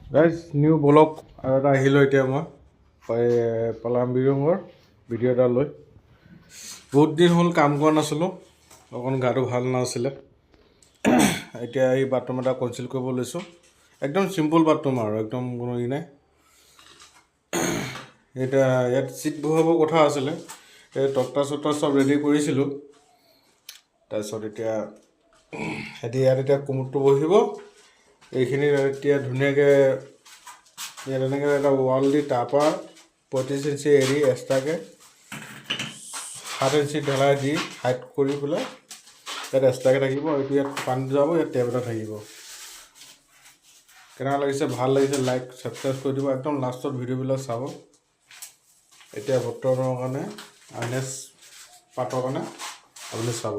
guys new blog আৰু এটা আহিলোঁ এতিয়া মই প্লাম্বিঙৰ ভিডিঅ' এটা লৈ বহুত দিন হ'ল কাম কৰা নাছিলোঁ অকণ গাটো ভাল নাছিলে এতিয়া এই বাথৰুম এটা কনচিল কৰিব লৈছোঁ একদম চিম্পল বাথৰুম আৰু একদম কোনো ই নাই এতিয়া ইয়াত চিট বহাবৰ কথা আছিলে এই টক্টা চক্টা চব ৰেডি কৰিছিলোঁ তাৰপিছত এতিয়া ইয়াত এতিয়া কুমুদটো বহিব এইখিনি এতিয়া ধুনীয়াকৈ ইয়াত এনেকৈ এটা ৱাল দি তাৰপৰা 25 ইঞ্চি এৰি এক্সট্ৰাকৈ 7 ইঞ্চি ঢেলাই দি হাইট কৰি পেলাই ইয়াত এক্সট্ৰাকৈ থাকিব এইটো ইয়াত পানী যাব ইয়াত টেপ এটা থাকিব কেনেকুৱা লাগিছে ভাল লাগিছে লাইক ছাবস্ক্ৰাইব কৰি দিব একদম লাষ্টত ভিডিঅ'বিলাক চাব এতিয়া বৰ্তমানৰ কাৰণে আইনেছ পাতৰ কাৰণে আপুনি চাব